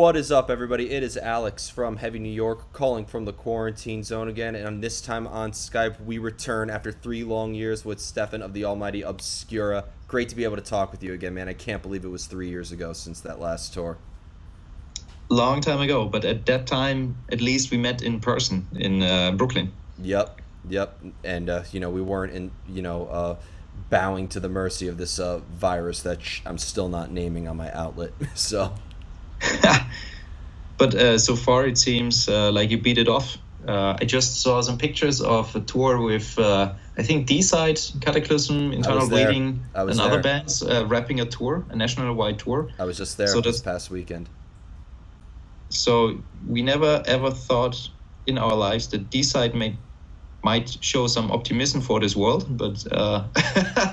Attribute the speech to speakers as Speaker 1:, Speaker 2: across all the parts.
Speaker 1: What is up, everybody? It is Alex from Heavy New York, calling from the quarantine zone again, and this time on Skype, we return after 3 long years with Steffen of the almighty Obscura. Great to be able to talk with you again, man. I can't believe it was 3 years ago since that last tour.
Speaker 2: Long time ago, but at that time, at least we met in person in Brooklyn.
Speaker 1: Yep. And, we weren't bowing to the mercy of this virus that I'm still not naming on my outlet, so...
Speaker 2: But so far it seems like you beat it off. I just saw some pictures of a tour with, I think, D-Side, Cataclysm, Internal Bleeding, and other bands wrapping a tour, a national-wide tour.
Speaker 1: I was just there this past weekend.
Speaker 2: So we never ever thought in our lives that D-Side might show some optimism for this world, but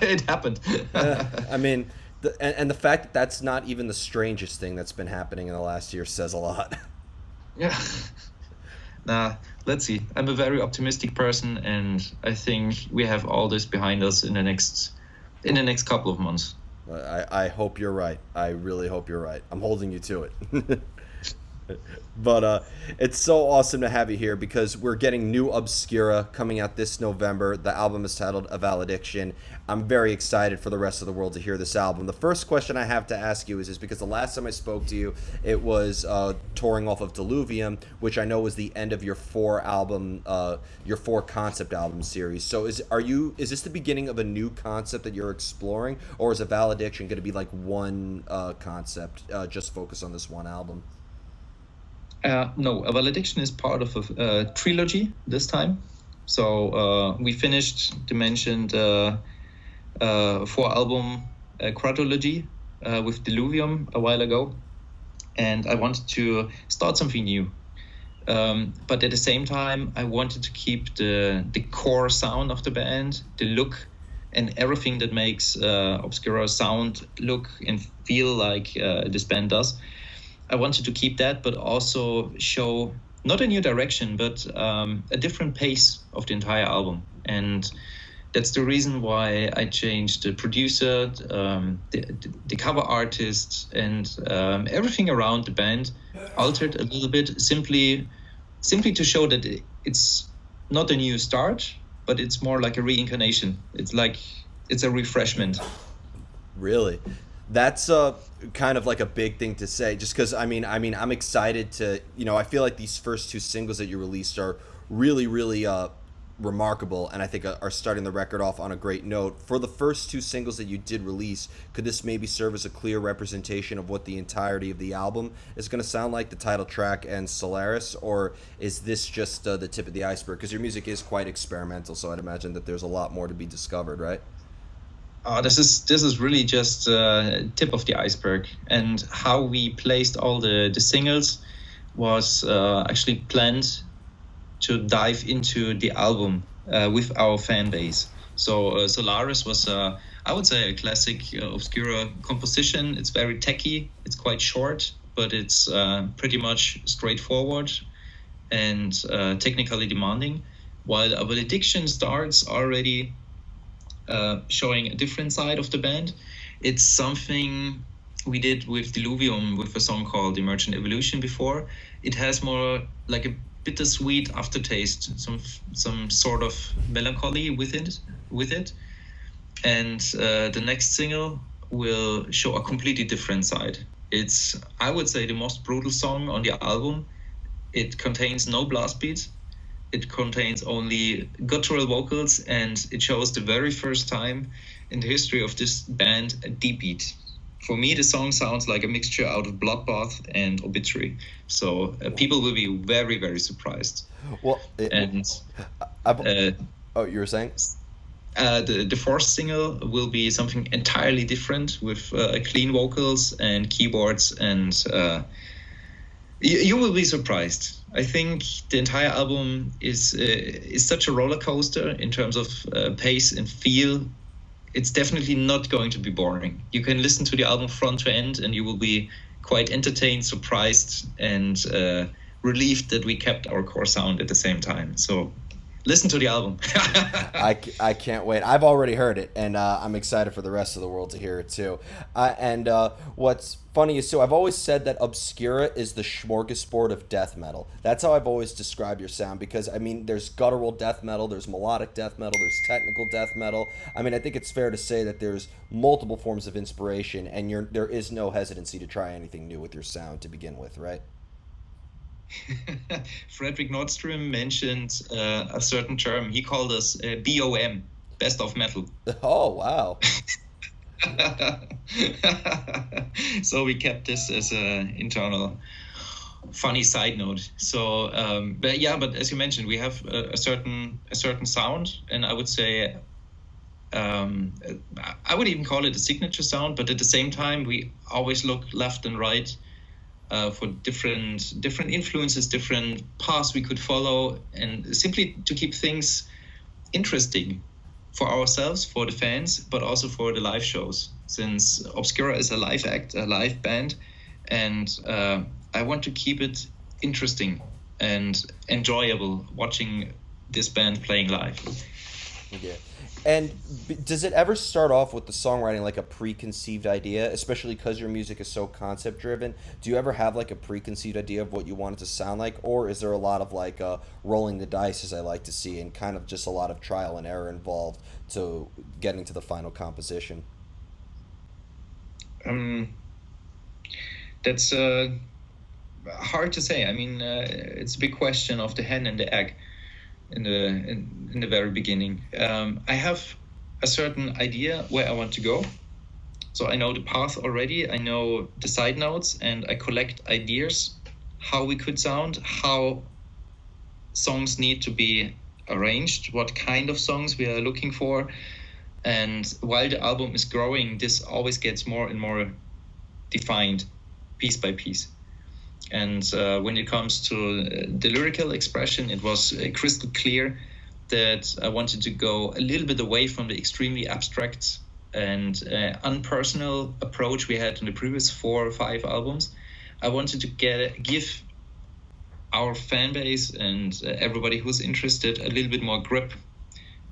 Speaker 2: it happened.
Speaker 1: I mean... And the fact that that's not even the strangest thing that's been happening in the last year says a lot.
Speaker 2: Yeah. Nah, let's see. I'm a very optimistic person, and I think we have all this behind us in the next couple of months.
Speaker 1: I hope you're right. I really hope you're right. I'm holding you to it. But it's so awesome to have you here because we're getting new Obscura coming out this November. The album is titled A Valediction. I'm very excited for the rest of the world to hear this album. The first question I have to ask you is because the last time I spoke to you, it was touring off of Diluvium, which I know was the end of your 4 concept album series. So is this the beginning of a new concept that you're exploring, or is A Valediction going to be like one concept, just focus on this one album?
Speaker 2: No, A Valediction is part of a trilogy this time. So we finished the mentioned 4-album quadrilogy with Diluvium a while ago. And I wanted to start something new. But at the same time, I wanted to keep the core sound of the band, the look, and everything that makes Obscura sound, look, and feel like this band does. I wanted to keep that, but also show not a new direction, but a different pace of the entire album. And that's the reason why I changed the producer, the cover artist, and everything around the band, altered a little bit, simply to show that it's not a new start, but it's more like a reincarnation. It's a refreshment.
Speaker 1: Really? That's kind of like a big thing to say, just because I'm excited to, I feel like these first 2 singles that you released are really, really remarkable, and I think are starting the record off on a great note. For the first 2 singles that you did release, could this maybe serve as a clear representation of what the entirety of the album is going to sound like, the title track and Solaris, or is this just the tip of the iceberg? Because your music is quite experimental, so I'd imagine that there's a lot more to be discovered, right?
Speaker 2: This is really just tip of the iceberg, and how we placed all the singles was actually planned to dive into the album with our fan base. So Solaris was, I would say, a classic Obscura composition. It's very techy, it's quite short, but it's pretty much straightforward and technically demanding, while A Valediction starts already showing a different side of the band. It's something we did with Diluvium with a song called Emergent Evolution before. It has more like a bittersweet aftertaste, some sort of melancholy with it. And the next single will show a completely different side. It's, I would say, the most brutal song on the album. It contains no blast beats. It contains only guttural vocals, and it shows the very first time in the history of this band a deep beat. For me, the song sounds like a mixture out of Bloodbath and Obituary. So people will be very, very surprised.
Speaker 1: Well,
Speaker 2: you
Speaker 1: were saying?
Speaker 2: The 4th single will be something entirely different with clean vocals and keyboards, and you will be surprised. I think the entire album is such a roller coaster in terms of pace and feel. It's definitely not going to be boring. You can listen to the album front to end, and you will be quite entertained, surprised, and relieved that we kept our core sound at the same time. So Listen to the album.
Speaker 1: I can't wait. I've already heard it, and I'm excited for the rest of the world to hear it too. And what's funny is, too, I've always said that Obscura is the smorgasbord of death metal. That's how I've always described your sound, because, I mean, there's guttural death metal, there's melodic death metal, there's technical death metal. I mean, I think it's fair to say that there's multiple forms of inspiration, and there is no hesitancy to try anything new with your sound to begin with, right?
Speaker 2: Frederick Nordstrom mentioned a certain term. He called us BOM, best of metal.
Speaker 1: Oh, wow.
Speaker 2: So we kept this as an internal funny side note. So, but as you mentioned, we have a certain sound, and I would say, I would even call it a signature sound. But at the same time, we always look left and right for different influences, different paths we could follow, and simply to keep things interesting for ourselves, for the fans, but also for the live shows. Since Obscura is a live act, a live band, and I want to keep it interesting and enjoyable watching this band playing live.
Speaker 1: Yeah. And does it ever start off with the songwriting like a preconceived idea, especially because your music is so concept driven? Do you ever have like a preconceived idea of what you want it to sound like, or is there a lot of like rolling the dice, as I like to see, and kind of just a lot of trial and error involved to getting to the final composition?
Speaker 2: That's hard to say. I mean, it's a big question of the hen and the egg. In the very beginning, I have a certain idea where I want to go, so I know the path already. I know the side notes, and I collect ideas how we could sound, how songs need to be arranged, what kind of songs we are looking for. And while the album is growing, this always gets more and more defined, piece by piece. And when it comes to the lyrical expression, it was crystal clear that I wanted to go a little bit away from the extremely abstract and unpersonal approach we had in the previous 4 or 5 albums. I wanted to give our fan base and everybody who's interested a little bit more grip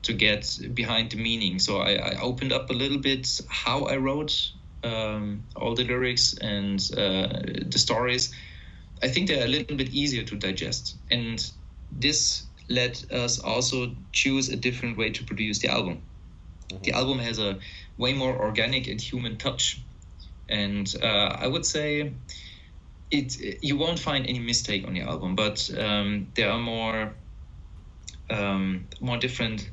Speaker 2: to get behind the meaning. So I opened up a little bit how I wrote all the lyrics and the stories. I think they're a little bit easier to digest. And this let us also choose a different way to produce the album. Mm-hmm. The album has a way more organic and human touch. And I would say you won't find any mistake on the album, but there are more different.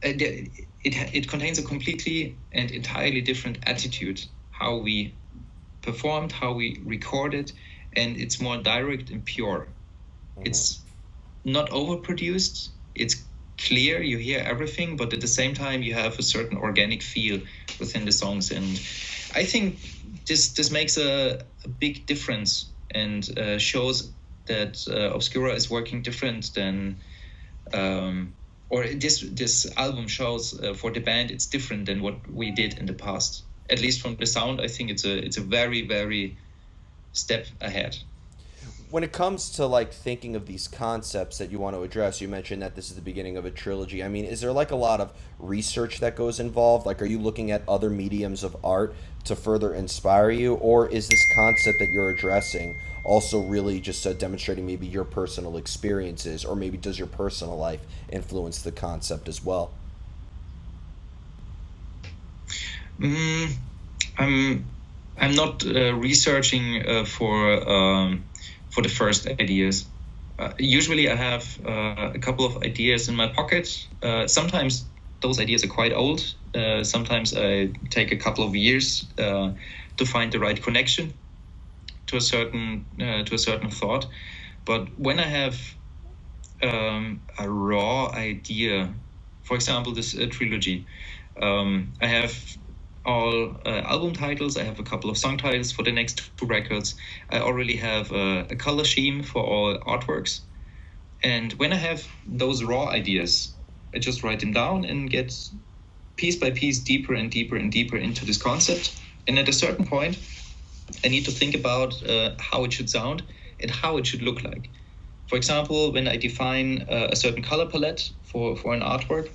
Speaker 2: It contains a completely and entirely different attitude, how we performed, how we recorded, and it's more direct and pure. Mm-hmm. It's not overproduced. It's clear, you hear everything, but at the same time you have a certain organic feel within the songs. And I think this makes a big difference and shows that Obscura is working different than or this album shows for the band it's different than what we did in the past. At least from the sound, I think it's a very, very step ahead.
Speaker 1: When it comes to like thinking of these concepts that you want to address, you mentioned that this is the beginning of a trilogy. I mean, is there like a lot of research that goes involved? Like, are you looking at other mediums of art to further inspire you, or is this concept that you're addressing also really just demonstrating maybe your personal experiences, or maybe does your personal life influence the concept as well?
Speaker 2: I'm not researching for the first ideas. Usually I have a couple of ideas in my pocket. Sometimes those ideas are quite old. Sometimes I take a couple of years to find the right connection to a certain thought. But when I have a raw idea, for example, this trilogy, I have all album titles. I have a couple of song titles for the next 2 records. I already have a color scheme for all artworks. And when I have those raw ideas, I just write them down and get piece by piece deeper and deeper and deeper into this concept. And at a certain point, I need to think about how it should sound and how it should look like. For example, when I define a certain color palette for an artwork,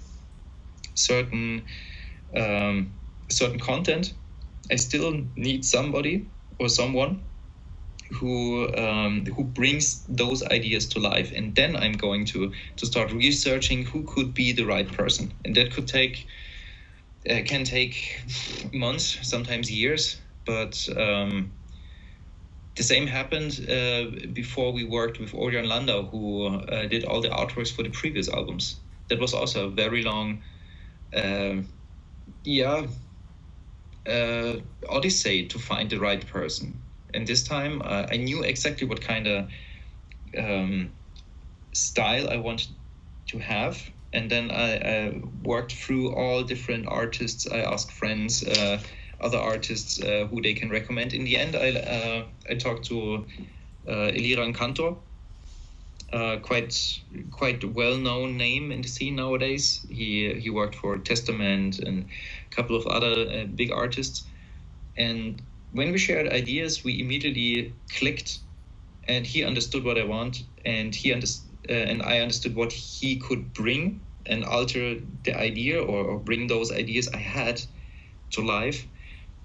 Speaker 2: certain certain content, I still need somebody or someone who brings those ideas to life, and then I'm going to start researching who could be the right person, and that could take can take months, sometimes years, but the same happened before we worked with Orion Landau, who did all the artworks for the previous albums. That was also a very long odyssey to find the right person. And this time I knew exactly what kind of style I wanted to have. And then I worked through all different artists. I asked friends, other artists who they can recommend. In the end, I talked to Eliran Kantor, quite well-known name in the scene nowadays. He worked for Testament and a couple of other big artists. And when we shared ideas, we immediately clicked, and he understood what I want, and and I understood what he could bring and alter the idea or bring those ideas I had to life.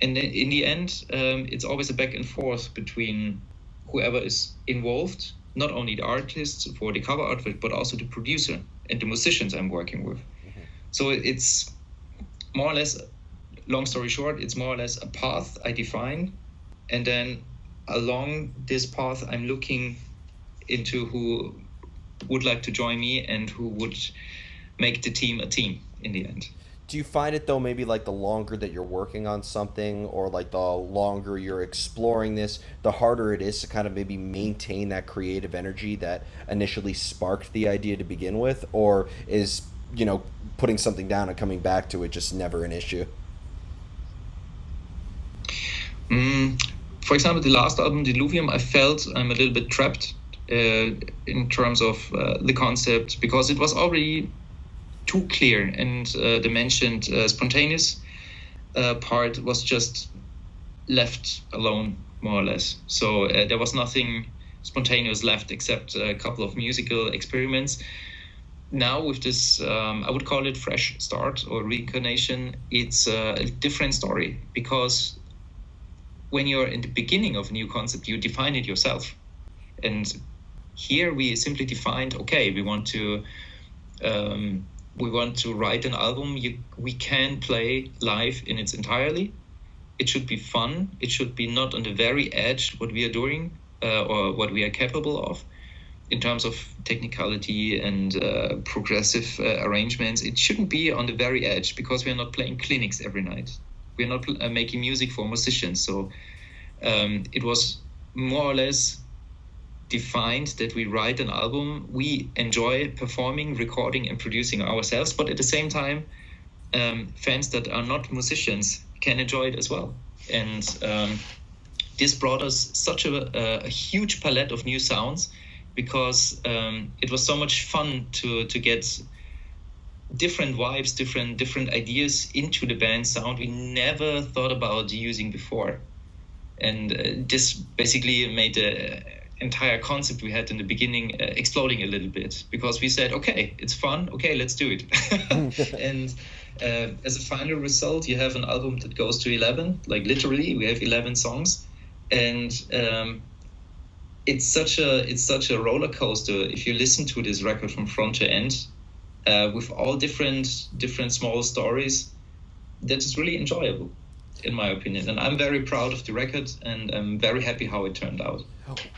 Speaker 2: And in the end, it's always a back and forth between whoever is involved, not only the artists for the cover artwork, but also the producer and the musicians I'm working with. Mm-hmm. So it's more or less, long story short, it's more or less a path I define. And then along this path, I'm looking into who would like to join me and who would make the team a team in the end.
Speaker 1: Do you find it though, maybe like the longer that you're working on something, or like the longer you're exploring this, the harder it is to kind of maybe maintain that creative energy that initially sparked the idea to begin with? Or is, putting something down and coming back to it just never an issue?
Speaker 2: For example, the last album, Diluvium, I felt I'm a little bit trapped in terms of the concept, because it was already too clear, and the mentioned spontaneous part was just left alone, more or less. So there was nothing spontaneous left except a couple of musical experiments. Now with this, I would call it fresh start or reincarnation, it's a different story, because when you're in the beginning of a new concept, you define it yourself. And here we simply defined, okay, we want to write an album we can play live in its entirety. It should be fun. It should be not on the very edge what we are doing or what we are capable of in terms of technicality and progressive arrangements. It shouldn't be on the very edge, because we are not playing clinics every night. We're not making music for musicians. So it was more or less defined that we write an album we enjoy performing, recording, and producing ourselves, but at the same time, fans that are not musicians can enjoy it as well. And this brought us such a huge palette of new sounds, because it was so much fun to get different vibes, different ideas into the band sound we never thought about using before. And this basically made the entire concept we had in the beginning exploding a little bit, because we said, okay, it's fun, okay, let's do it. And as a final result, you have an album that goes to 11, like literally we have 11 songs, and it's such a roller coaster if you listen to this record from front to end, with all different small stories. That is really enjoyable, in my opinion, and I'm very proud of the record, and I'm very happy how it turned out.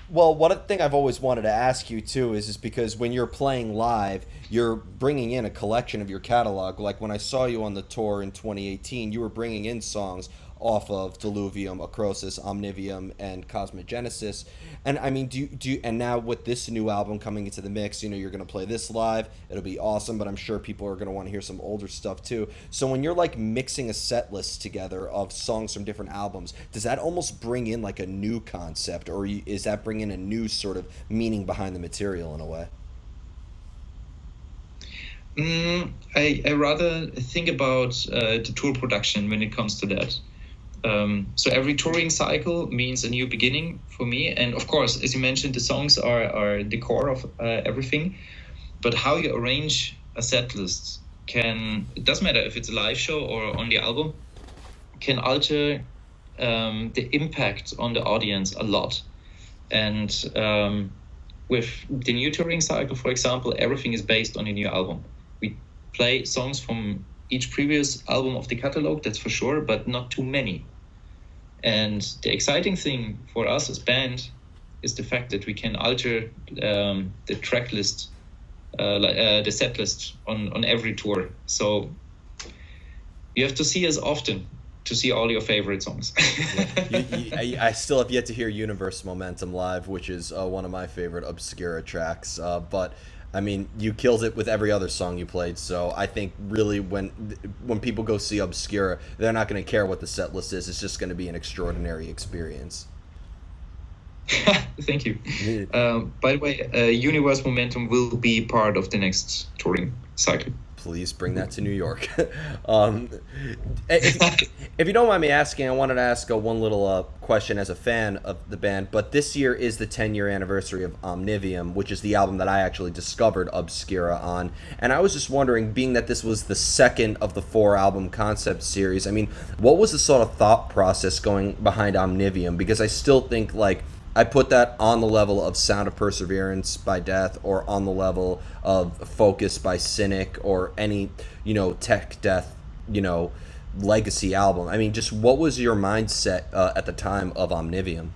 Speaker 1: Well, one thing I've always wanted to ask you too is because when you're playing live, you're bringing in a collection of your catalog. Like when I saw you on the tour in 2018, you were bringing in songs off of Diluvium, Acrosis, Omnivium, and Cosmogenesis. And I mean, do you, and now with this new album coming into the mix, you're going to play this live. It'll be awesome, but I'm sure people are going to want to hear some older stuff too. So when you're like mixing a set list together of songs from different albums, does that almost bring in like a new concept, or is that bringing a new sort of meaning behind the material in a way?
Speaker 2: I rather think about the tour production when it comes to that. So every touring cycle means a new beginning for me. And of course, as you mentioned, the songs are the core of everything. But how you arrange a set list it doesn't matter if it's a live show or on the album, can alter the impact on the audience a lot. And with the new touring cycle, for example, everything is based on a new album. We play songs from each previous album of the catalog, that's for sure, but not too many. And the exciting thing for us as band is the fact that we can alter the track list, the set list on every tour. So you have to see us often to see all your favorite songs.
Speaker 1: I still have yet to hear Universe Momentum live, which is one of my favorite Obscura tracks. But I mean, you killed it with every other song you played. So I think really when people go see Obscura, they're not going to care what the set list is. It's just going to be an extraordinary experience.
Speaker 2: Thank you. By the way, Universe Momentum will be part of the next touring cycle.
Speaker 1: Please bring that to New York. If you don't mind me asking, I wanted to ask one little question as a fan of the band. But this year is the 10-year anniversary of Omnivium, which is the album that I actually discovered Obscura on. And I was just wondering, being that this was the second of the 4-album concept series, I mean, what was the sort of thought process going behind Omnivium? Because I still think, like, I put that on the level of Sound of Perseverance by Death, or on the level of Focus by Cynic, or any, tech death, legacy album. I mean, just what was your mindset at the time of Omnivium?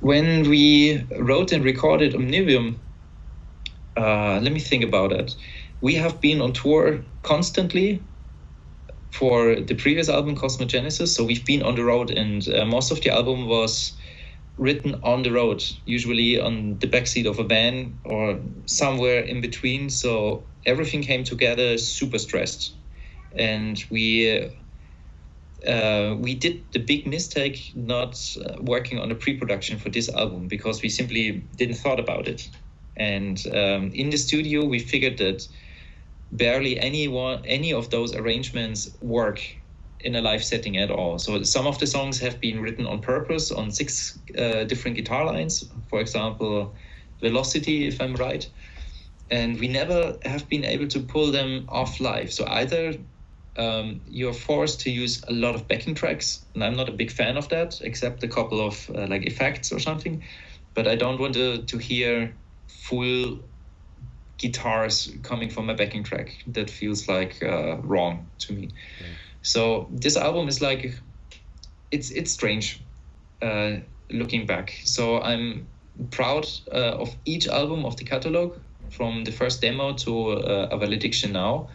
Speaker 2: When we wrote and recorded Omnivium, let me think about it. We have been on tour constantly for the previous album, Cosmogenesis, so we've been on the road, and most of the album was written on the road, usually on the backseat of a van or somewhere in between. So everything came together super stressed, and we did the big mistake not working on the pre-production for this album, because we simply didn't thought about it. And in the studio, we figured that barely any of those arrangements work in a live setting at all. So some of the songs have been written on purpose on 6 different guitar lines, for example, Velocity, if I'm right. And we never have been able to pull them off live. So either you're forced to use a lot of backing tracks, and I'm not a big fan of that, except a couple of like effects or something. But I don't want to hear full guitars coming from a backing track. That feels like wrong to me. So this album is like, it's strange looking back. So I'm proud of each album of the catalog, from the first demo to A Valediction now.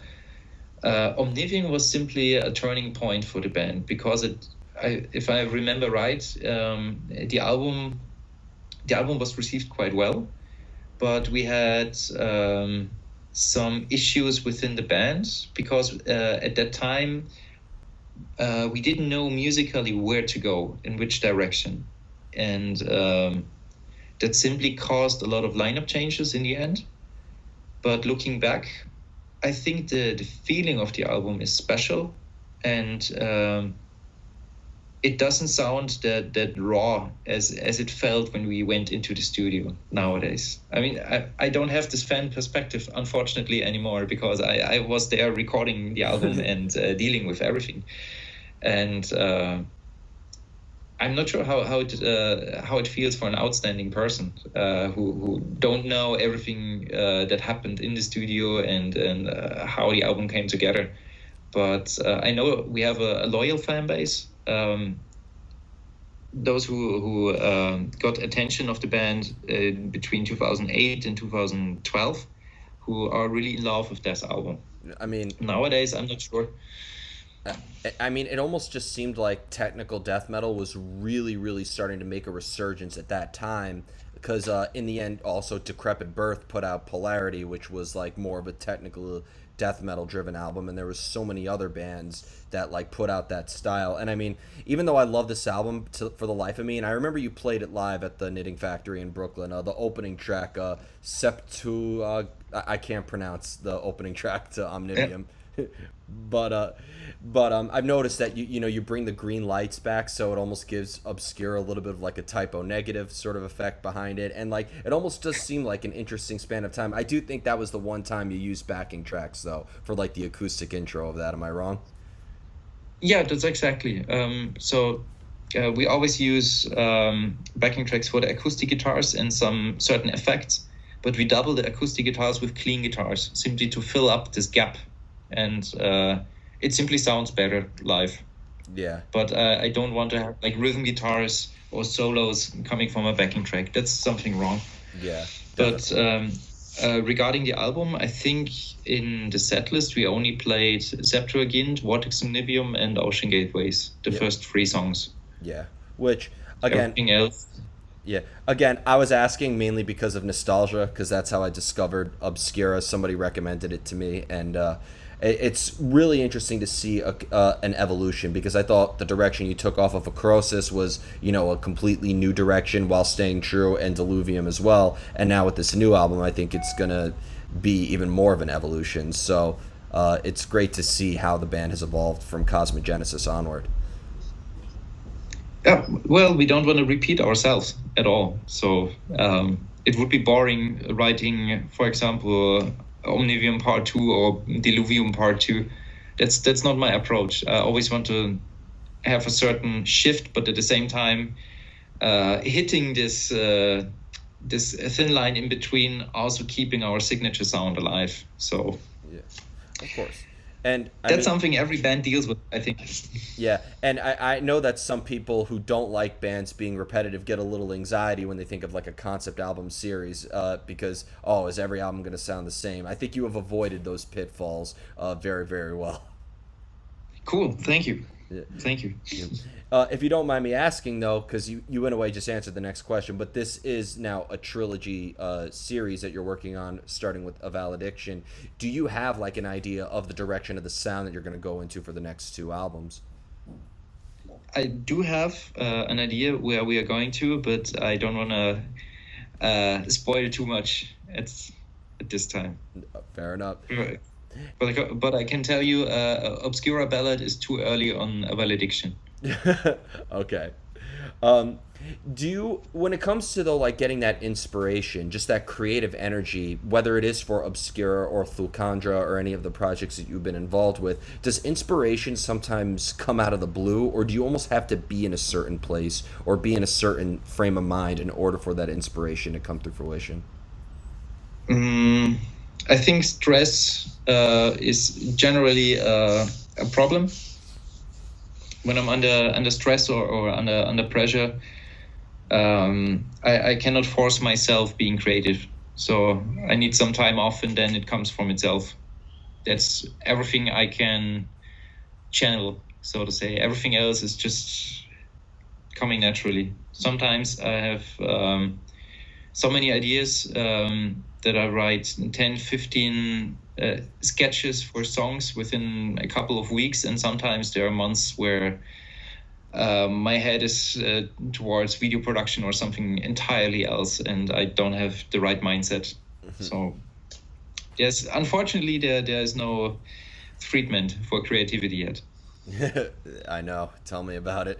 Speaker 2: Omnivium was simply a turning point for the band, because if I remember right, the album was received quite well, but we had some issues within the band, because at that time we didn't know musically where to go, in which direction, and that simply caused a lot of lineup changes in the end. But looking back, I think the feeling of the album is special, and it doesn't sound that raw as it felt when we went into the studio nowadays. I mean, I don't have this fan perspective, unfortunately, anymore, because I was there recording the album and dealing with everything. And I'm not sure how it feels for an outstanding person who don't know everything that happened in the studio and how the album came together. But I know we have a loyal fan base. Those who got attention of the band between 2008 and 2012, who are really in love with this album.
Speaker 1: I mean,
Speaker 2: nowadays, I'm not sure.
Speaker 1: I mean, it almost just seemed like technical death metal was really, really starting to make a resurgence at that time, because in the end, also Decrepit Birth put out Polarity, which was like more of a technical death metal driven album, and there was so many other bands that like put out that style. And I mean, even though I love this album for the life of me, and I remember you played it live at the Knitting Factory in Brooklyn, the opening track, Septu, I can't pronounce the opening track to Omnivium. but I've noticed that you bring the green lights back, so it almost gives Obscura a little bit of like a typo negative sort of effect behind it, and like it almost does seem like an interesting span of time. I do think that was the one time you used backing tracks though for like the acoustic intro of that. Am I wrong?
Speaker 2: Yeah, that's exactly. We always use backing tracks for the acoustic guitars and some certain effects, but we double the acoustic guitars with clean guitars simply to fill up this gap, and it simply sounds better live.
Speaker 1: Yeah.
Speaker 2: But I don't want to have like rhythm guitars or solos coming from a backing track. That's something wrong.
Speaker 1: Yeah.
Speaker 2: But regarding the album, I think in the set list we only played Septuagint, Vortex Omnivium, and Ocean Gateways, the first three songs.
Speaker 1: Yeah. Which again,
Speaker 2: Everything else.
Speaker 1: yeah. Again, I was asking mainly because of nostalgia, because that's how I discovered Obscura. Somebody recommended it to me, and it's really interesting to see an evolution, because I thought the direction you took off of Acrosis was, a completely new direction while staying true, and Diluvium as well. And now with this new album, I think it's gonna be even more of an evolution. So it's great to see how the band has evolved from Cosmic Genesis onward.
Speaker 2: Yeah, well, we don't want to repeat ourselves at all. So it would be boring writing, for example, Omnivium Part 2 or Diluvium Part 2. That's not my approach. I always want to have a certain shift, but at the same time, hitting this thin line in between, also keeping our signature sound alive. So
Speaker 1: Yeah, of course. And
Speaker 2: that's something every band deals with, I think.
Speaker 1: Yeah, and I know that some people who don't like bands being repetitive get a little anxiety when they think of like a concept album series, because, is every album going to sound the same? I think you have avoided those pitfalls very, very well.
Speaker 2: Cool, thank you.
Speaker 1: Yeah.
Speaker 2: Thank you.
Speaker 1: If you don't mind me asking, though, because you in a way just answered the next question, but this is now a trilogy series that you're working on, starting with A Valediction. Do you have like an idea of the direction of the sound that you're going to go into for the next two albums?
Speaker 2: I do have an idea where we are going to, but I don't want to spoil it too much at this time.
Speaker 1: Fair enough.
Speaker 2: But I can tell you, Obscura Ballad is too early on A Valediction.
Speaker 1: Okay. When it comes to though, like getting that inspiration, just that creative energy, whether it is for Obscura or Thulkandra or any of the projects that you've been involved with, does inspiration sometimes come out of the blue, or do you almost have to be in a certain place or be in a certain frame of mind in order for that inspiration to come to fruition?
Speaker 2: I think stress is generally a problem. When I'm under stress or under pressure, I cannot force myself being creative. So I need some time off, and then it comes from itself. That's everything I can channel, so to say. Everything else is just coming naturally. Sometimes I have so many ideas that I write 10, 15 sketches for songs within a couple of weeks, and sometimes there are months where my head is towards video production or something entirely else, and I don't have the right mindset. So yes, unfortunately there is no treatment for creativity yet.
Speaker 1: I know. Tell me about it.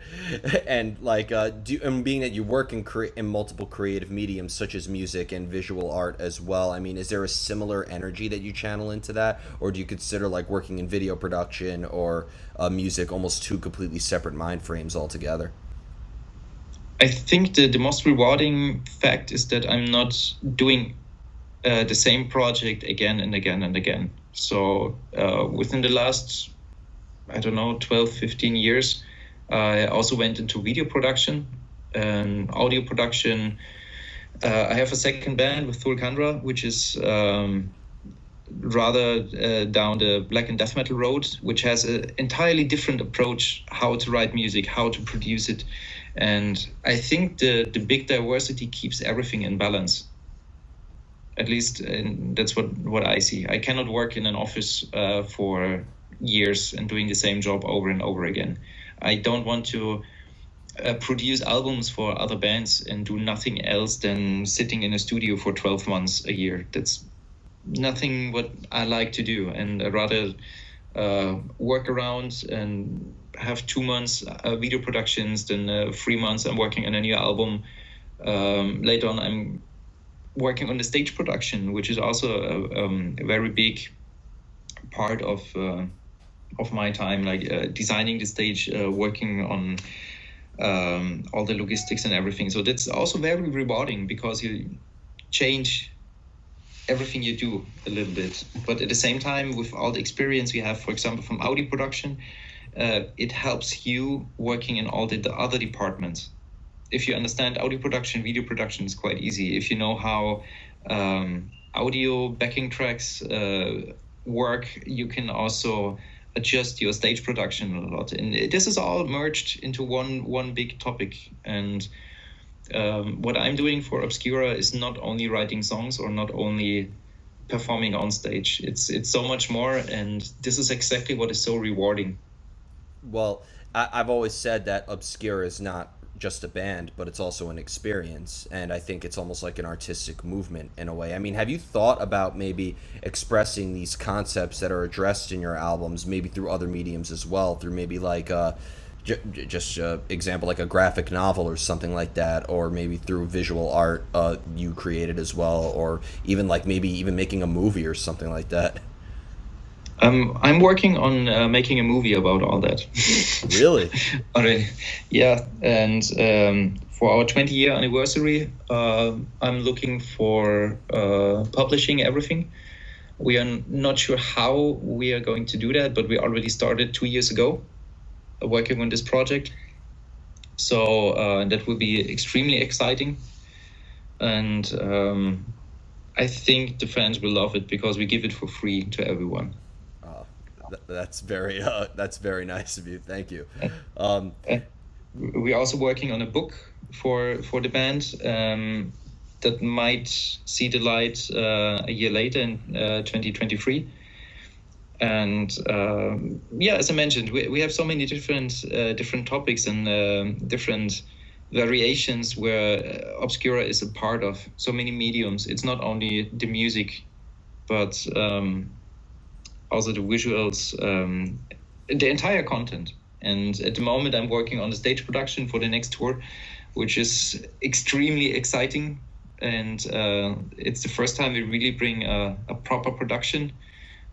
Speaker 1: And like, and being that you work in multiple creative mediums such as music and visual art as well, I mean, is there a similar energy that you channel into that, or do you consider like working in video production or music almost two completely separate mind frames altogether?
Speaker 2: I think the most rewarding fact is that I'm not doing the same project again and again and again. So within the last, I don't know, 12, 15 years, I also went into video production and audio production. I have a second band with Thulkandra, which is rather down the black and death metal road, which has an entirely different approach how to write music, how to produce it. And I think the big diversity keeps everything in balance. At least that's what I see. I cannot work in an office for years and doing the same job over and over again. I don't want to produce albums for other bands and do nothing else than sitting in a studio for 12 months a year. That's nothing what I like to do, and I rather work around and have 2 months video productions, then 3 months I'm working on a new album. Later on, I'm working on the stage production, which is also a very big part of my time, like designing the stage, working on all the logistics and everything. So that's also very rewarding because you change everything you do a little bit. But at the same time, with all the experience we have, for example, from audio production, it helps you working in all the other departments. If you understand audio production, video production is quite easy. If you know how audio backing tracks work, you can also adjust your stage production a lot. And this is all merged into one big topic. And what I'm doing for Obscura is not only writing songs or not only performing on stage. It's so much more, and this is exactly what is so rewarding.
Speaker 1: Well, I've always said that Obscura is not just a band, but it's also an experience, and I think it's almost like an artistic movement in a way. I mean, have you thought about maybe expressing these concepts that are addressed in your albums, maybe through other mediums as well, through maybe like just example like a graphic novel or something like that, or maybe through visual art you created as well, or even like maybe even making a movie or something like that?
Speaker 2: I'm working on making a movie about all that.
Speaker 1: Really?
Speaker 2: Already. Yeah, and for our 20-year anniversary, I'm looking for publishing everything. We are not sure how we are going to do that, but we already started 2 years ago working on this project. So that will be extremely exciting. And I think the fans will love it because we give it for free to everyone.
Speaker 1: That's very nice of you. Thank you.
Speaker 2: We're also working on a book for the band that might see the light a year later in 2023. And yeah, as I mentioned, we have so many different topics and different variations where Obscura is a part of so many mediums. It's not only the music, but also the visuals, the entire content. And at the moment, I'm working on the stage production for the next tour, which is extremely exciting. And it's the first time we really bring a proper production.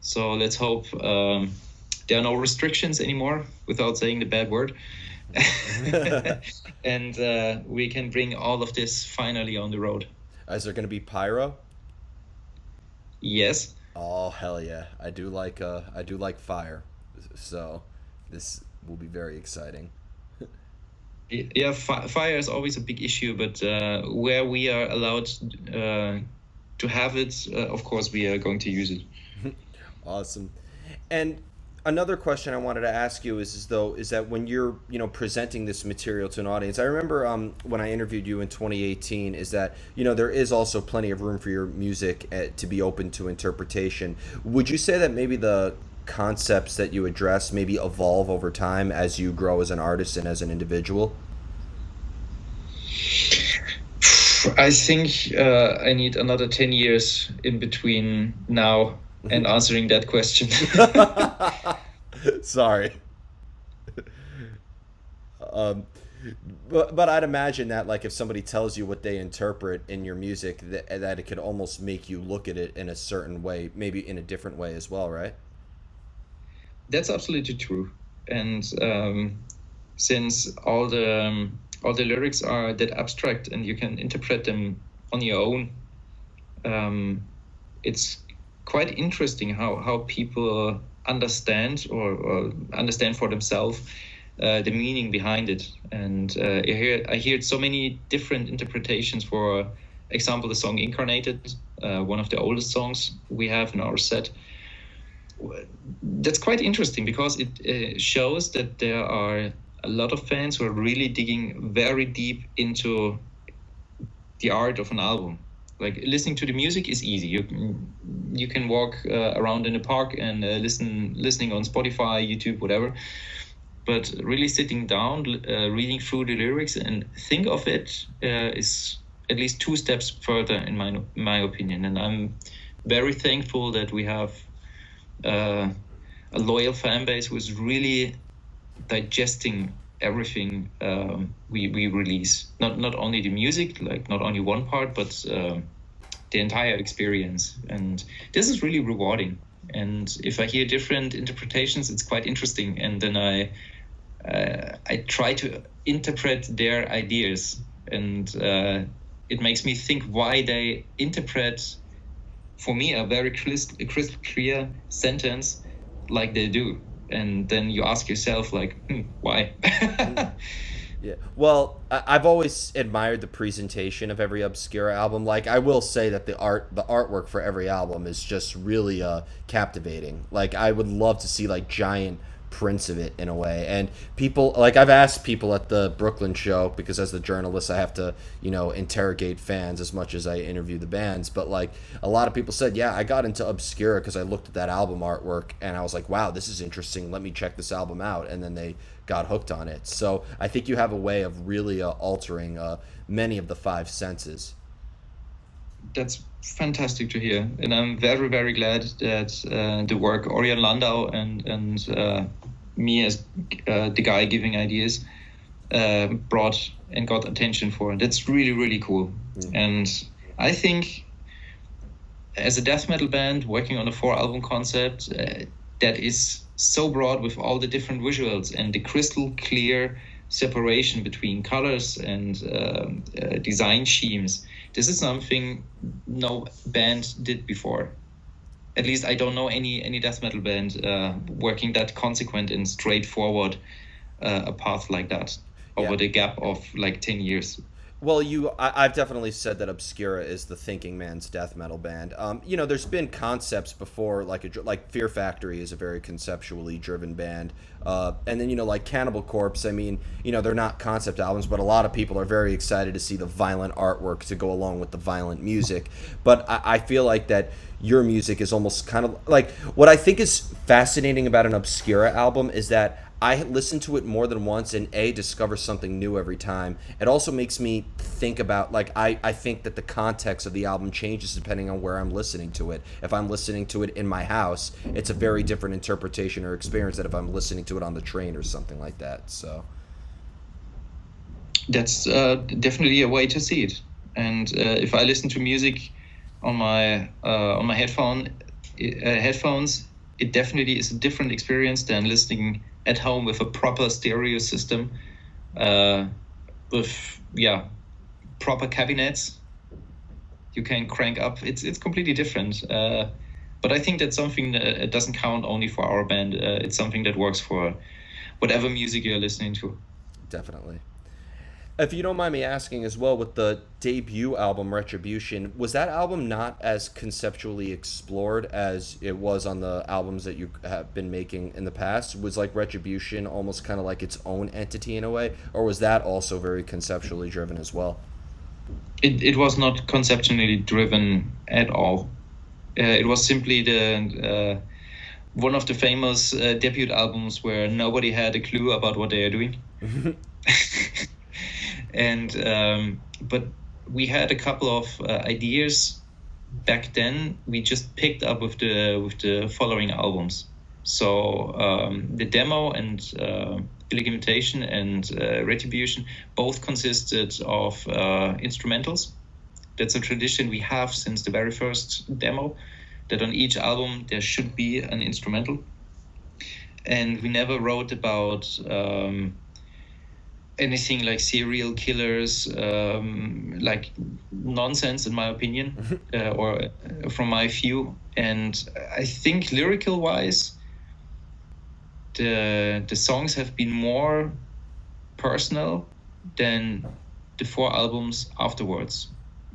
Speaker 2: So let's hope there are no restrictions anymore, without saying the bad word. And we can bring all of this finally on the road.
Speaker 1: Is there going to be pyro?
Speaker 2: Yes.
Speaker 1: Oh hell yeah! I do like fire, so this will be very exciting.
Speaker 2: Yeah, fire is always a big issue, but where we are allowed to have it, of course, we are going to use it.
Speaker 1: Awesome. And another question I wanted to ask you is that when you're presenting this material to an audience, I remember when I interviewed you in 2018, is that there is also plenty of room for your music to be open to interpretation. Would you say that maybe the concepts that you address maybe evolve over time as you grow as an artist and as an individual?
Speaker 2: I think I need another 10 years in between now and answering that question.
Speaker 1: Sorry. But I'd imagine that like if somebody tells you what they interpret in your music, that it could almost make you look at it in a certain way, maybe in a different way as well, right?
Speaker 2: That's absolutely true. And since all the lyrics are that abstract and you can interpret them on your own, it's quite interesting how people understand or understand for themselves the meaning behind it. And I hear so many different interpretations. For example, the song Incarnated, one of the oldest songs we have in our set. That's quite interesting because it shows that there are a lot of fans who are really digging very deep into the art of an album. Like listening to the music is easy. You can walk around in a park and listening on Spotify, YouTube, whatever. But really sitting down, reading through the lyrics and think of it is at least 2 steps further in my opinion. And I'm very thankful that we have a loyal fan base who is really digesting everything we release. Not only the music, like not only one part, but the entire experience. And this is really rewarding. And if I hear different interpretations, it's quite interesting. And then I try to interpret their ideas, and it makes me think why they interpret, for me, a very crystal clear sentence like they do. And then you ask yourself, like, why?
Speaker 1: Yeah. Well, I've always admired the presentation of every Obscura album. Like, I will say that the artwork for every album is just really captivating. Like, I would love to see like giant prints of it in a way. And people, like, I've asked people at the Brooklyn show, because as the journalist I have to, interrogate fans as much as I interview the bands, but like a lot of people said, yeah, I got into Obscura because I looked at that album artwork and I was like, wow, this is interesting, let me check this album out, and then they got hooked on it. So I think you have a way of really altering many of the five senses.
Speaker 2: That's fantastic to hear, and I'm very, very glad that the work Orion Landau and me as the guy giving ideas brought and got attention for. That's really, really cool. And I think as a death metal band working on a 4-album concept that is so broad with all the different visuals and the crystal clear separation between colors and design schemes, this is something no band did before. At least I don't know any death metal band working that consequent and straightforward a path like that over the gap of like 10 years.
Speaker 1: Well, I've definitely said that Obscura is the thinking man's death metal band. There's been concepts before, like Fear Factory is a very conceptually driven band, and then like Cannibal Corpse. I mean, they're not concept albums, but a lot of people are very excited to see the violent artwork to go along with the violent music. But I feel like that your music is almost kind of like, what I think is fascinating about an Obscura album is that I listen to it more than once and discover something new every time. It also makes me think about, like, I think that the context of the album changes depending on where I'm listening to it. If I'm listening to it in my house, it's a very different interpretation or experience than if I'm listening to it on the train or something like that. So
Speaker 2: that's definitely a way to see it. And if I listen to music on my headphones, it definitely is a different experience than listening at home with a proper stereo system, with proper cabinets you can crank up. It's completely different. But I think that's something that doesn't count only for our band. It's something that works for whatever music you're listening to.
Speaker 1: Definitely. If you don't mind me asking as well, with the debut album Retribution, was that album not as conceptually explored as it was on the albums that you have been making in the past? Was like Retribution almost kind of like its own entity in a way, or was that also very conceptually driven as well?
Speaker 2: It was not conceptually driven at all. It was simply the one of the famous debut albums where nobody had a clue about what they are doing. And but we had a couple of ideas back then. We just picked up with the following albums. So the demo and Illegitimation and Retribution both consisted of instrumentals. That's a tradition we have since the very first demo, that on each album there should be an instrumental. And we never wrote about anything like serial killers, like nonsense in my opinion, or from my view. And I think lyrical wise, the songs have been more personal than the 4 albums afterwards.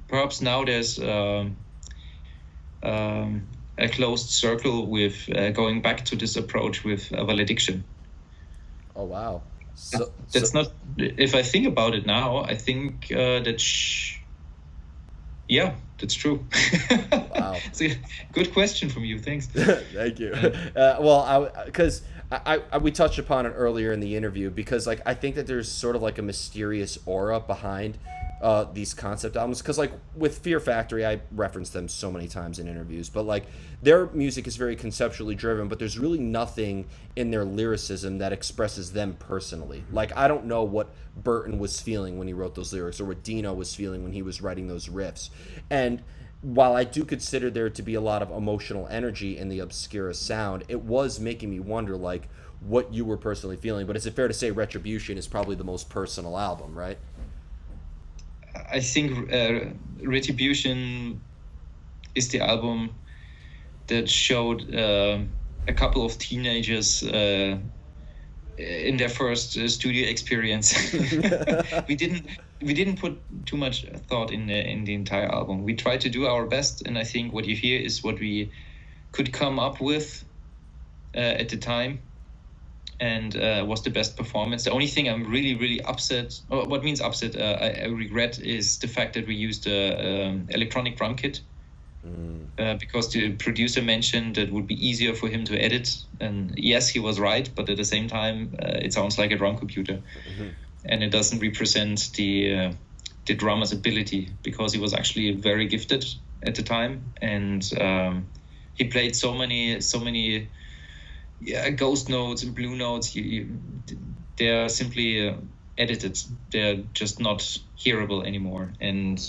Speaker 2: Perhaps now there's a closed circle with going back to this approach with A Valediction.
Speaker 1: Oh wow.
Speaker 2: That's not. If I think about it now, I think that's true.
Speaker 1: Wow.
Speaker 2: It's a good question from you. Thanks.
Speaker 1: Thank you. Because we touched upon it earlier in the interview, because like I think that there's sort of like a mysterious aura behind these concept albums, because like with Fear Factory, I reference them so many times in interviews, but like their music is very conceptually driven, but there's really nothing in their lyricism that expresses them personally. Like I don't know what Burton was feeling when he wrote those lyrics, or what Dino was feeling when he was writing those riffs. And while I do consider there to be a lot of emotional energy in the Obscura sound, it was making me wonder like what you were personally feeling. But is it fair to say Retribution is probably the most personal album, right?
Speaker 2: I think Retribution is the album that showed a couple of teenagers in their first studio experience. we didn't put too much thought in the entire album. We tried to do our best, and I think what you hear is what we could come up with at the time, and was the best performance. The only thing I'm really upset, or what means upset, I regret, is the fact that we used electronic drum kit. Because the producer mentioned that it would be easier for him to edit, and yes, he was right, but at the same time it sounds like a drum computer. And it doesn't represent the drummer's ability, because he was actually very gifted at the time, and he played so many ghost notes and blue notes. They're simply edited. They're just not hearable anymore. And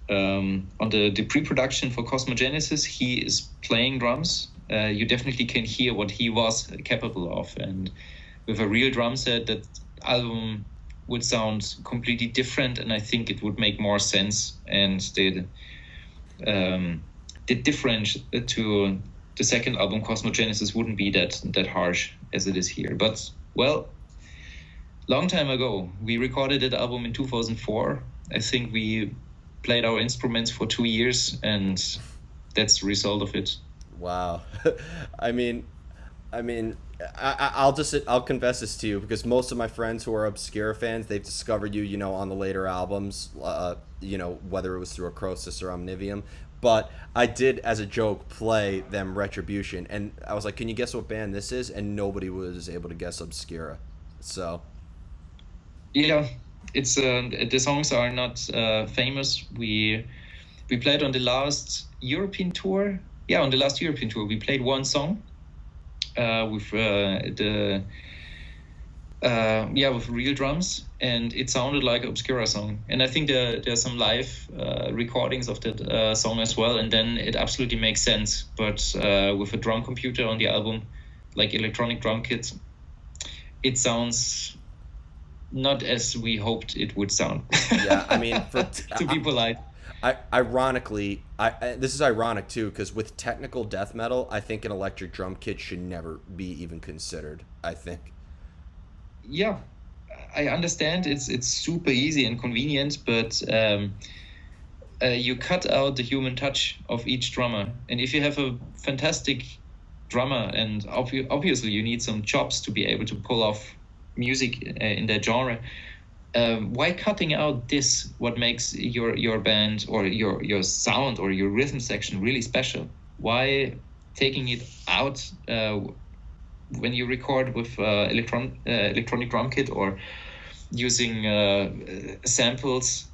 Speaker 2: on the pre-production for Cosmogenesis, he is playing drums. You definitely can hear what he was capable of, and with a real drum set, that album would sound completely different, and I think it would make more sense, and the difference to the second album, Cosmogenesis, wouldn't be that harsh as it is here. But well, long time ago, we recorded that album in 2004. I think we played our instruments for 2 years, and that's the result of it.
Speaker 1: Wow. I'll confess this to you, because most of my friends who are Obscura fans, they've discovered you, on the later albums, whether it was through Acrosis or Omnivium. But I did, as a joke, play them Retribution, and I was like, can you guess what band this is? And nobody was able to guess Obscura. So
Speaker 2: yeah, it's the songs are not famous. We played on the last European tour. Yeah, on the last European tour, we played one song with with real drums, and it sounded like an Obscura song. And I think there's some live recordings of that song as well, and then it absolutely makes sense. But with a drum computer on the album, like electronic drum kits, it sounds not as we hoped it would sound.
Speaker 1: Yeah, I mean,
Speaker 2: to be polite.
Speaker 1: Ironically, this is ironic too, because with technical death metal, I think an electric drum kit should never be even considered, I think.
Speaker 2: Yeah, I understand it's super easy and convenient, but you cut out the human touch of each drummer. And if you have a fantastic drummer, and obviously you need some chops to be able to pull off music in that genre, why cutting out this, what makes your band or your sound or your rhythm section really special? Why taking it out when you record with electronic drum kit, or using samples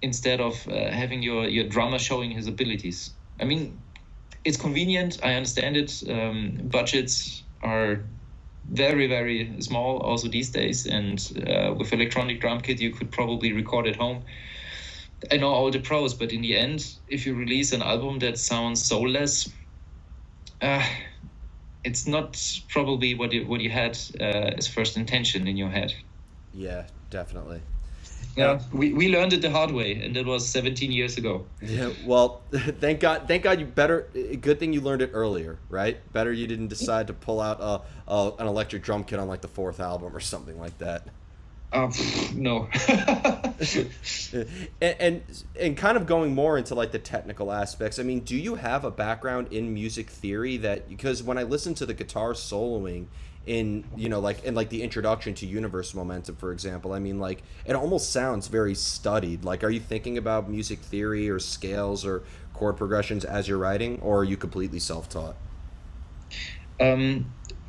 Speaker 2: instead of having your drummer showing his abilities? I mean, it's convenient, I understand it. Budgets are very, very small also these days, and with electronic drum kit you could probably record at home. I know all the pros, but in the end, if you release an album that sounds soulless, it's not probably what you had as first intention in your head.
Speaker 1: Yeah, definitely.
Speaker 2: Yeah, we learned it the hard way, and that was 17 years ago.
Speaker 1: Yeah, well, thank God good thing you learned it earlier, right? Better you didn't decide to pull out an electric drum kit on like the fourth album or something like that.
Speaker 2: No.
Speaker 1: and kind of going more into like the technical aspects, I mean, do you have a background in music theory? Because when I listen to the guitar soloing in the introduction to Universe Momentum, for example, I mean, like, it almost sounds very studied. Like, are you thinking about music theory or scales or chord progressions as you're writing, or are you completely self-taught?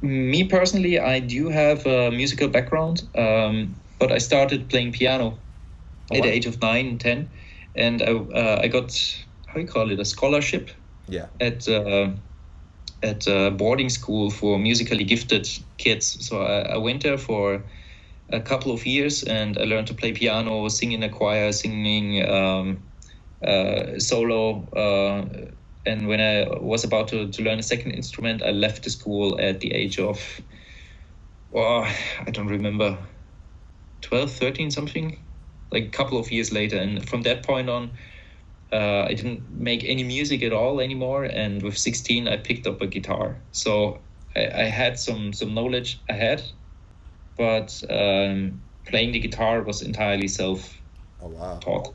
Speaker 2: Me personally, I do have a musical background, but I started playing piano
Speaker 1: Oh
Speaker 2: at the
Speaker 1: wow.
Speaker 2: age of 9, 10, and I got, how you call it, a scholarship
Speaker 1: Yeah.
Speaker 2: at boarding school for musically gifted kids. So I went there for a couple of years, and I learned to play piano, sing in a choir, singing solo. And when I was about to learn a second instrument, I left the school at the age of, oh, I don't remember, 12, 13, something, like a couple of years later. And from that point on, I didn't make any music at all anymore. And with 16, I picked up a guitar. So I had some knowledge ahead, but playing the guitar was entirely
Speaker 1: Oh wow.
Speaker 2: self-taught.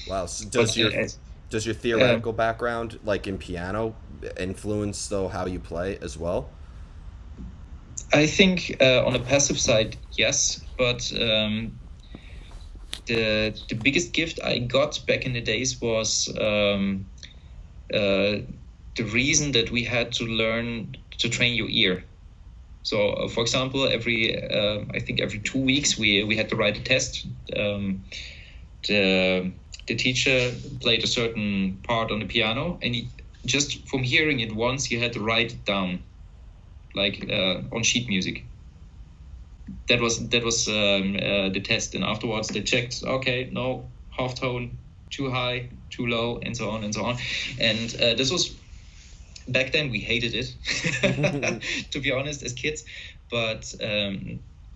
Speaker 1: Wow. So
Speaker 2: But
Speaker 1: does your
Speaker 2: uh,
Speaker 1: theoretical background, like in piano, influence though how you play as well?
Speaker 2: I think on a passive side, yes. But the biggest gift I got back in the days was the reason that we had to learn to train your ear. So, for example, I think every 2 weeks we had to write a test. The the teacher played a certain part on the piano, and just from hearing it once, you had to write it down, like on sheet music. That was the test, and afterwards they checked. Okay, no, half tone, too high, too low, and so on and so on. And this was back then. We hated it, to be honest, as kids. But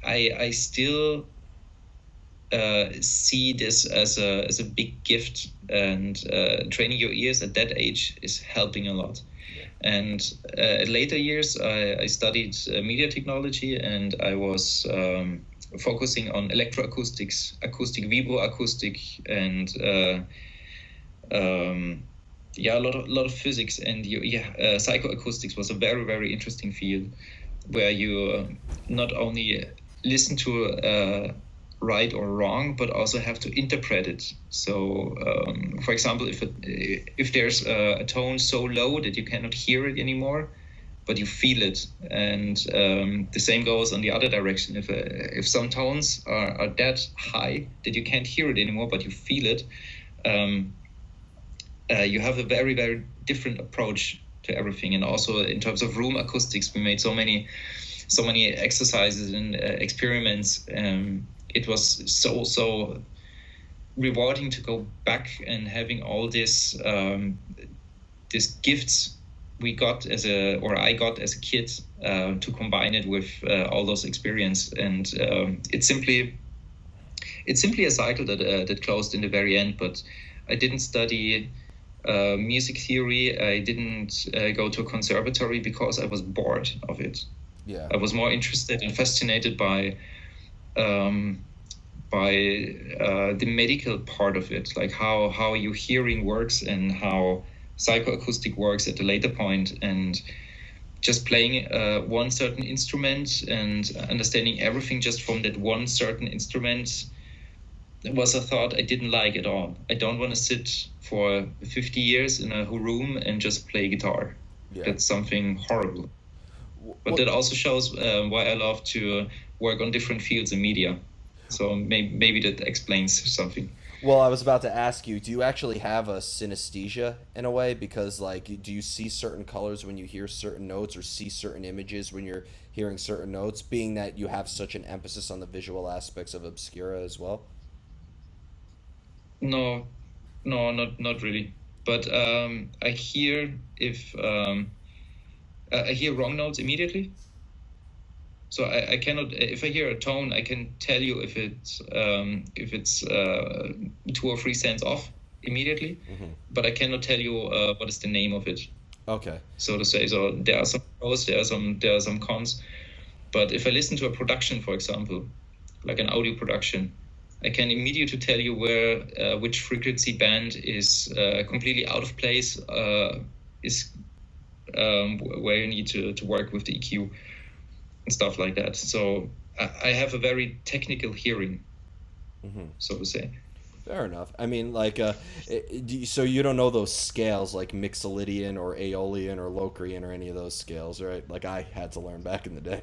Speaker 2: I still see this as a big gift, and training your ears at that age is helping a lot. And at later years, I studied media technology, and I was focusing on electroacoustics, acoustic, vibroacoustic, and yeah, a lot of physics. And psychoacoustics was a very, very interesting field, where you not only listen to right or wrong, but also have to interpret it. So, for example, if there's a tone so low that you cannot hear it anymore, but you feel it, and the same goes on the other direction. If some tones are that high that you can't hear it anymore, but you feel it, you have a very, very different approach to everything. And also in terms of room acoustics, we made so many exercises and experiments. It was so rewarding to go back and having all these gifts I got as a kid, to combine it with all those experience. And it's simply a cycle that closed in the very end. But I didn't study music theory. I didn't go to a conservatory because I was bored of it.
Speaker 1: Yeah.
Speaker 2: I was more interested and fascinated by the medical part of it, like how your hearing works and how psychoacoustic works at a later point. And just playing one certain instrument and understanding everything just from that one certain instrument was a thought I didn't like at all. I don't want to sit for 50 years in a room and just play guitar.
Speaker 1: Yeah.
Speaker 2: That's something horrible. But that also shows why I love to work on different fields in media. So maybe that explains something.
Speaker 1: Well, I was about to ask you, do you actually have a synesthesia in a way? Because, like, do you see certain colors when you hear certain notes, or see certain images when you're hearing certain notes, being that you have such an emphasis on the visual aspects of Obscura as well?
Speaker 2: No, not really. But I hear if I hear wrong notes immediately. So I cannot. If I hear a tone, I can tell you if it's 2 or 3 cents off immediately.
Speaker 1: Mm-hmm.
Speaker 2: But I cannot tell you what is the name of it,
Speaker 1: Okay.
Speaker 2: so to say. So there are some pros, there are some cons. But if I listen to a production, for example, like an audio production, I can immediately tell you where which frequency band is completely out of place, is where you need to work with the EQ and stuff like that. So I have a very technical hearing,
Speaker 1: Mm-hmm.
Speaker 2: so to say.
Speaker 1: Fair enough. I mean, like, so you don't know those scales like Mixolydian or Aeolian or Locrian or any of those scales, right? Like I had to learn back in the day.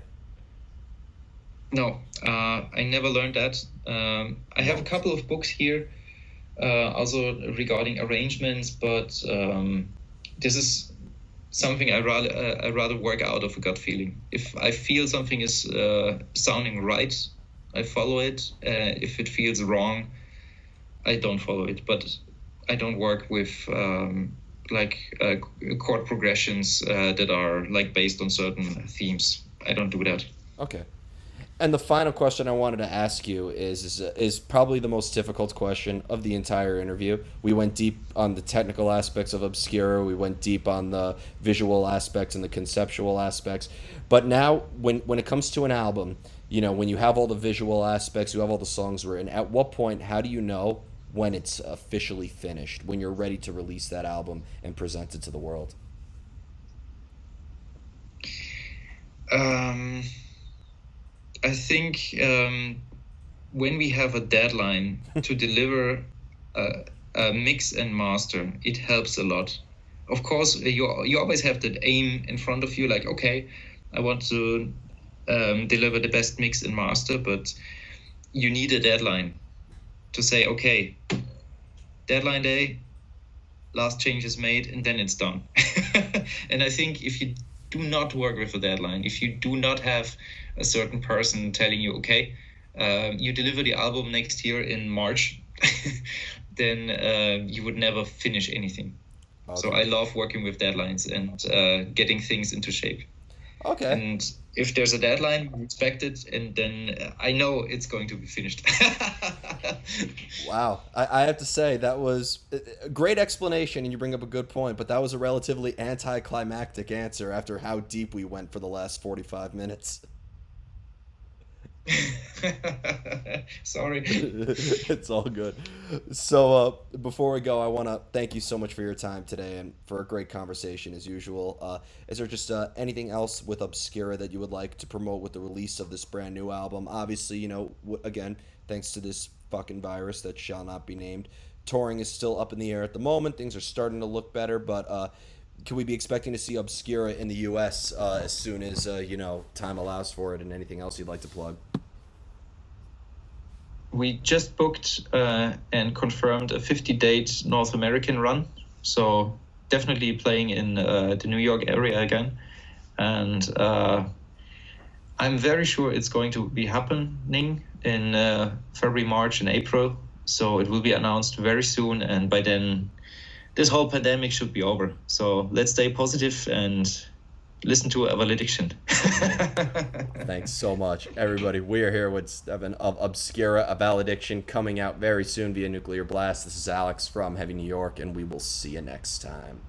Speaker 2: No, I never learned that. I have a couple of books here, also regarding arrangements, but this is something I rather work out of a gut feeling. If I feel something is sounding right, I follow it. If it feels wrong, I don't follow it. But I don't work with like chord progressions that are like based on certain themes. I don't do that.
Speaker 1: Okay. And the final question I wanted to ask you is probably the most difficult question of the entire interview. We went deep on the technical aspects of Obscura. We went deep on the visual aspects and the conceptual aspects. But now, when it comes to an album, you know, when you have all the visual aspects, you have all the songs written. At what point, how do you know when it's officially finished? When you're ready to release that album and present it to the world?
Speaker 2: Um, I think when we have a deadline to deliver a mix and master, it helps a lot. Of course, you always have that aim in front of you, like, okay, I want to deliver the best mix and master, but you need a deadline to say, okay, deadline day, last change is made, and then it's done. And I think if you do not work with a deadline, if you do not have a certain person telling you, okay, you deliver the album next year in March, then you would never finish anything. Okay. So I love working with deadlines and getting things into shape.
Speaker 1: Okay.
Speaker 2: And if there's a deadline, respect it, and then I know it's going to be finished.
Speaker 1: Wow. I have to say, that was a great explanation, and you bring up a good point, but that was a relatively anticlimactic answer after how deep we went for the last 45 minutes.
Speaker 2: Sorry.
Speaker 1: It's all good. So, before we go, I want to thank you so much for your time today and for a great conversation as usual. Is there just anything else with Obscura that you would like to promote with the release of this brand new album? Obviously, you know, again, thanks to this fucking virus that shall not be named, touring is still up in the air at the moment. Things are starting to look better, but can we be expecting to see Obscura in the U.S. As soon as you know, time allows for it? And anything else you'd like to plug?
Speaker 2: We just booked and confirmed a 50-date North American run, so definitely playing in the New York area again, and I'm very sure it's going to be happening in February, March, and April. So it will be announced very soon, and by then, this whole pandemic should be over. So let's stay positive and listen to A Valediction.
Speaker 1: Thanks so much, everybody. We are here with Steffen of Obscura, A Valediction, coming out very soon via Nuclear Blast. This is Alex from Heavy New York, and we will see you next time.